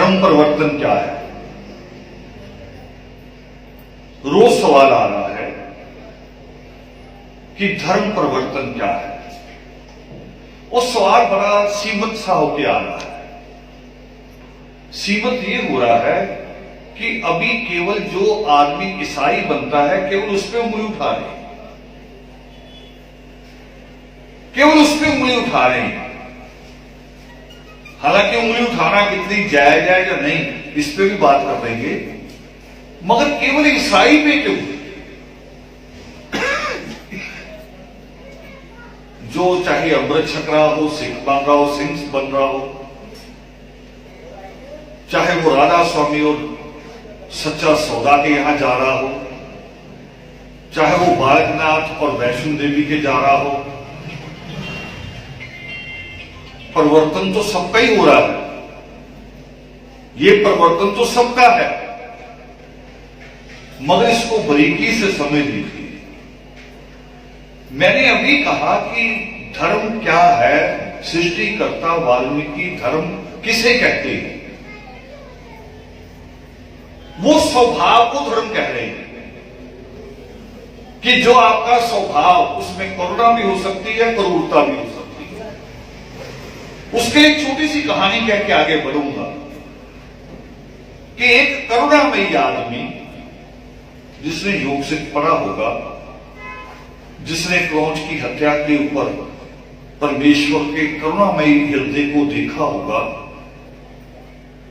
धर्म परिवर्तन क्या है? रोज सवाल आ रहा है कि धर्म परिवर्तन क्या है, और सवाल बड़ा सीमित सा होकर आ रहा है। सीमित ये हो रहा है कि अभी केवल जो आदमी ईसाई बनता है केवल उस पर उंगली उठा रहे हैं, केवल उस पर उंगली उठा रहे हैं। हालांकि उंगली उठाना कितनी जायज है या नहीं इस पे भी बात कर देंगे, मगर केवल ईसाई पे क्यों? जो चाहे अमृत छक रहा हो, सिख बन रहा हो, सिंह बन रहा हो, चाहे वो राधा स्वामी और सच्चा सौदा के यहां जा रहा हो, चाहे वो बालकनाथ और वैष्णो देवी के जा रहा हो, परिवर्तन तो सबका ही हो रहा है। ये परिवर्तन तो सबका है, मगर इसको बारीकी से समझ लीजिए। मैंने अभी कहा कि धर्म क्या है, सृष्टिकर्ता वाल्मीकि धर्म किसे कहते हैं? वो स्वभाव को धर्म कह रहे हैं कि जो आपका स्वभाव, उसमें करुणा भी हो सकती है, क्रूरता भी हो सकती है। उसके एक छोटी सी कहानी कह के आगे बढ़ूंगा कि एक करुणामयी आदमी जिसने योग से पढ़ा होगा, जिसने क्रौंच की हत्या के ऊपर परमेश्वर के करुणामयी हृदय को देखा होगा,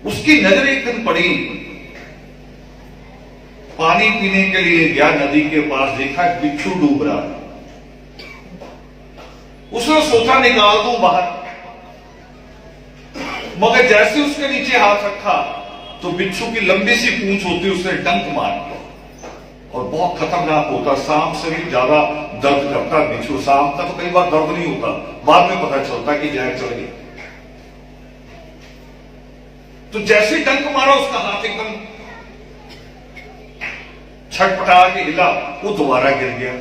उसकी नजर एक दिन पड़ी, पानी पीने के लिए गया नदी के पास, देखा बिच्छू डूब रहा है। उसने सोचा निकाल दूं बाहर, मगर जैसे उसके नीचे हाथ रखा तो बिच्छू की लंबी सी पूंछ होती, उसने डंक मार दिया और बहुत खतरनाक होता, सांप से भी ज्यादा दर्द करता बिच्छू। सांप का तो कई बार दर्द नहीं होता, बाद में पता चलता कि जहर चल गई। तो जैसे डंक मारा उसका हाथ एकदम छटपटा के हिला, वो दोबारा गिर गया।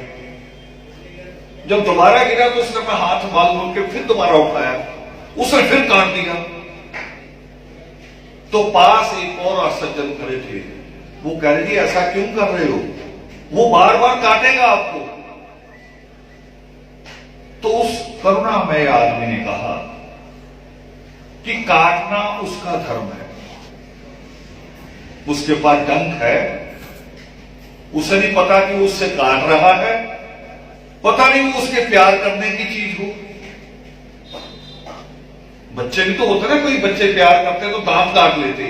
जब दोबारा गिरा तो उसने अपना हाथ बाल मोड़ के फिर दोबारा उठाया, उसने फिर काट दिया। तो पास एक और सज्जन खड़े थे, वो कह रहे जी ऐसा क्यों कर रहे हो, वो बार बार काटेगा आपको। तो उस करुणामय आदमी ने कहा कि काटना उसका धर्म है, उसके पास डंक है, उसे नहीं पता कि वो उससे काट रहा है, पता नहीं वो उसके प्यार करने की चीज हो। बच्चे भी तो होते ना, कोई बच्चे प्यार करते तो दांत काट लेते,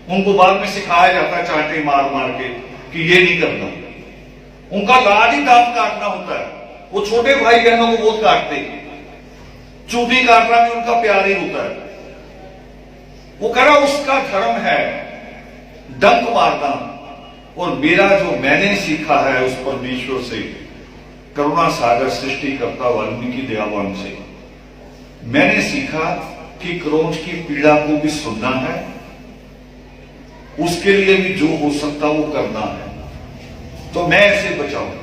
उनको बाद में सिखाया जाता है चांटे मार मार के कि ये नहीं करना। उनका लाड ही दांत काटना होता है। वो छोटे भाई बहनों को बहुत काटते, चूटी काटना भी उनका प्यार ही होता है। वो कह रहा उसका धर्म है डंक मारना, और मेरा जो मैंने सीखा है उस परमेश्वर से, करुणा सागर सृष्टिकर्ता वाल्मीकि दयावान से, मैंने सीखा कि क्रौंच की पीड़ा को भी सुनना है, उसके लिए भी जो हो सकता वो करना है, तो मैं ऐसे बचाऊं।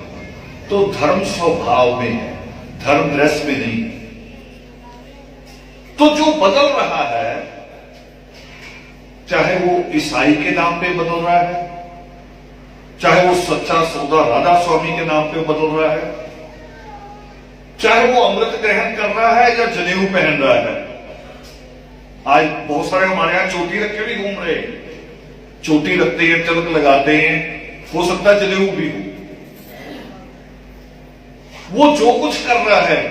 तो धर्म स्वभाव में है, धर्म ड्रेस में नहीं। तो जो बदल रहा है, चाहे वो ईसाई के नाम पे बदल रहा है, चाहे वो सच्चा सौदा राधा स्वामी के नाम पे बदल रहा है, चाहे वो अमृत ग्रहण कर रहा है या जनेऊ पहन रहा है। आज बहुत सारे हमारे यहां चोटी रख के भी घूम रहे हैं, चोटी रखते हैं, तिलक लगाते हैं, हो सकता है जनेऊ भी हो। वो जो कुछ कर रहा है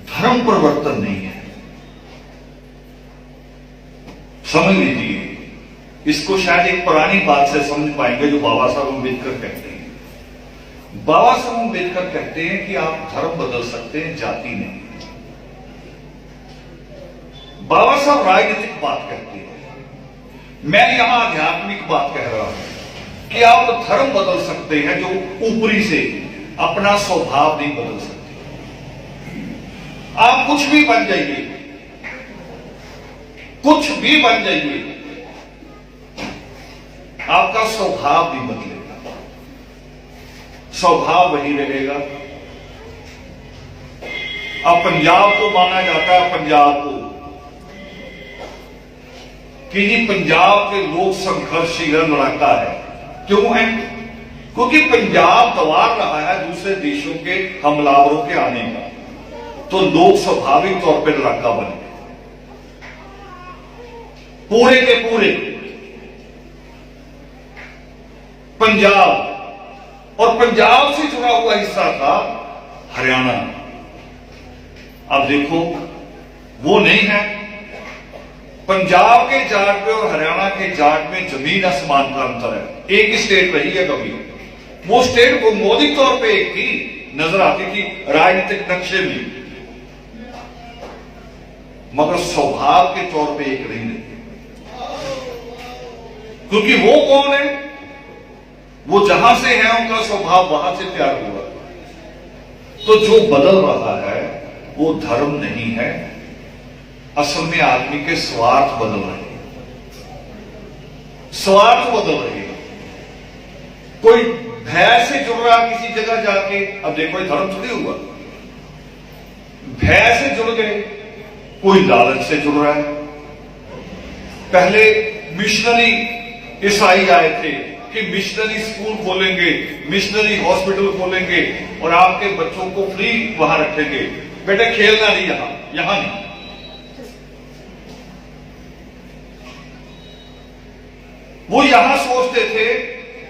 धर्म परिवर्तन नहीं है, समझ लीजिए। इसको शायद एक पुरानी बात से समझ पाएंगे जो बाबा साहब अम्बेडकर कहते हैं। बाबा साहब अम्बेडकर कहते हैं कि आप धर्म बदल सकते हैं, जाति नहीं। बाबा साहब राजनीतिक बात कहते हैं, मैं यहां आध्यात्मिक बात कह रहा हूं कि आप धर्म बदल सकते हैं, जो ऊपरी से, अपना स्वभाव नहीं बदल सकते। आप कुछ भी बन जाइए, कुछ भी बन जाइए, आपका स्वभाव नहीं बदलेगा, स्वभाव वही रहेगा। अब पंजाब को माना जाता है, पंजाब को कि जी पंजाब के लोग संघर्षशील लड़ाका है। क्यों है? क्योंकि पंजाब दबाव रहा है दूसरे देशों के हमलावरों के आने का, तो लोग स्वाभाविक तौर पर लड़ाका बन गए पूरे के पूरे। पंजाब और पंजाब से जुड़ा हुआ हिस्सा था हरियाणा। अब देखो वो नहीं है। पंजाब के जाट में और हरियाणा के जाट में जमीन आसमान का अंतर है। एक ही स्टेट रही है कभी। वो स्टेट भौगोलिक तौर पे एक थी, नजर आती थी राजनीतिक नक्शे में, मगर स्वभाव के तौर पे एक नहीं रहती। क्योंकि वो कौन है? वो जहां से है उनका स्वभाव वहां से तैयार हुआ। तो जो बदल रहा है वो धर्म नहीं है, असल में आदमी के स्वार्थ बदल रहे हैं। स्वार्थ बदल रहे हैं। कोई भय से जुड़ रहा किसी जगह जाके, अब देखो ये धर्म थोड़ी हुआ, भय से जुड़ गए। कोई लालच से जुड़ रहा है। पहले मिशनरी ईसाई आए थे कि मिशनरी स्कूल खोलेंगे, मिशनरी हॉस्पिटल खोलेंगे और आपके बच्चों को फ्री वहां रखेंगे। बेटे खेलना नहीं, यहां नहीं। वो यहां सोचते थे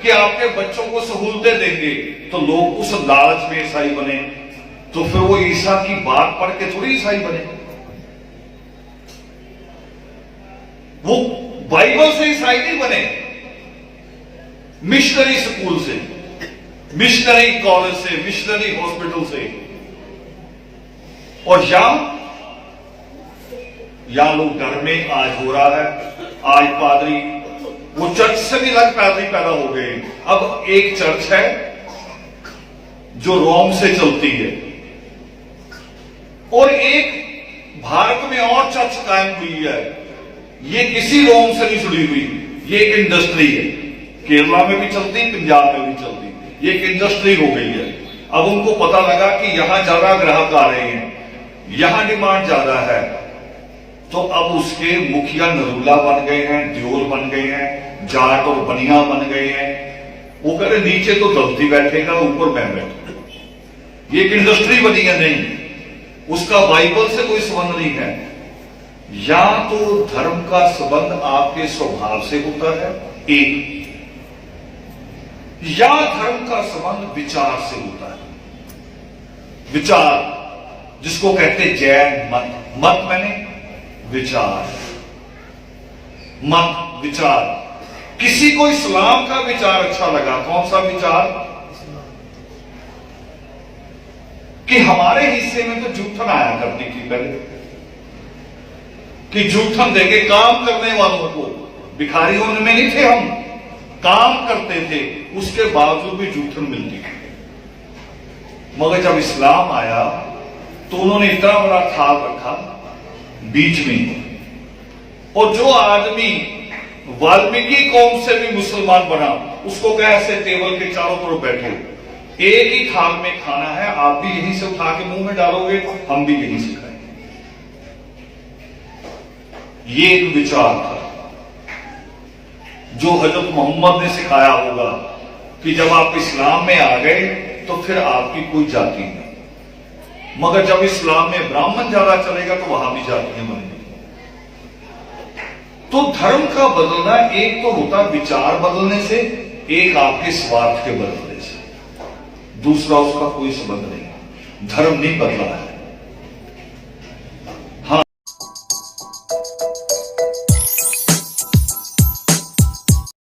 कि आपके बच्चों को सहूलतें देंगे, तो लोग उस लालच में ईसाई बने। तो फिर वो ईसा की बात पढ़ के थोड़ी ईसाई बने। वो बाइबल से ईसाई नहीं बने, मिशनरी स्कूल से, मिशनरी कॉलेज से, मिशनरी हॉस्पिटल से। और यहां लोग डर में आज हो रहा है। आज पादरी, वो चर्च से भी अलग पादरी पैदा हो गए। अब एक चर्च है जो रोम से चलती है और एक भारत में और चर्च कायम हुई है। ये किसी रोम से नहीं जुड़ी हुई, ये एक इंडस्ट्री है। केरला में भी चलती, पंजाब में भी चलती। ये एक इंडस्ट्री हो गई है। अब उनको पता लगा कि यहां ज्यादा ग्राहक आ रहे हैं, यहां डिमांड ज्यादा है, तो अब उसके मुखिया नरूला बन गए हैं, दियोल बन गए हैं, जाट और बनिया बन गए हैं। वो कह रहे नीचे तो दलती बैठेगा, ऊपर मैं बैठूंगा। ये एक इंडस्ट्री बनी है। नहीं, उसका बाइबल से कोई संबंध नहीं है। या तो धर्म का संबंध आपके स्वभाव से होता है एक, या धर्म का संबंध विचार से होता है। विचार जिसको कहते हैं जैन मत। मत मैंने विचार, मत विचार। किसी को इस्लाम का विचार अच्छा लगा। कौन सा विचार? कि हमारे हिस्से में तो जूठन आया करती थी पहले, कि जूठन देके काम करने वालों को, भिखारियों में नहीं थे हम, काम करते थे, उसके बावजूद भी जूठन मिलती थी। मगर जब इस्लाम आया तो उन्होंने इतना बड़ा थाल रखा बीच में, और जो आदमी वाल्मीकि कौम से भी मुसलमान बना, उसको कहा ऐसे टेबल के चारों तरफ बैठो, एक ही थाल में खाना है, आप भी यहीं से उठा के मुंह में डालोगे, हम भी यहीं से खाएंगे। ये एक विचार था जो हजरत मोहम्मद ने सिखाया होगा कि जब आप इस्लाम में आ गए तो फिर आपकी कोई जाति नहीं। मगर जब इस्लाम में ब्राह्मण ज्यादा चलेगा तो वहां भी जातियां बनेंगी। तो धर्म का बदलना एक तो होता विचार बदलने से, एक आपके स्वार्थ के बदलने से, दूसरा उसका कोई संबंध नहीं। धर्म नहीं बदला है।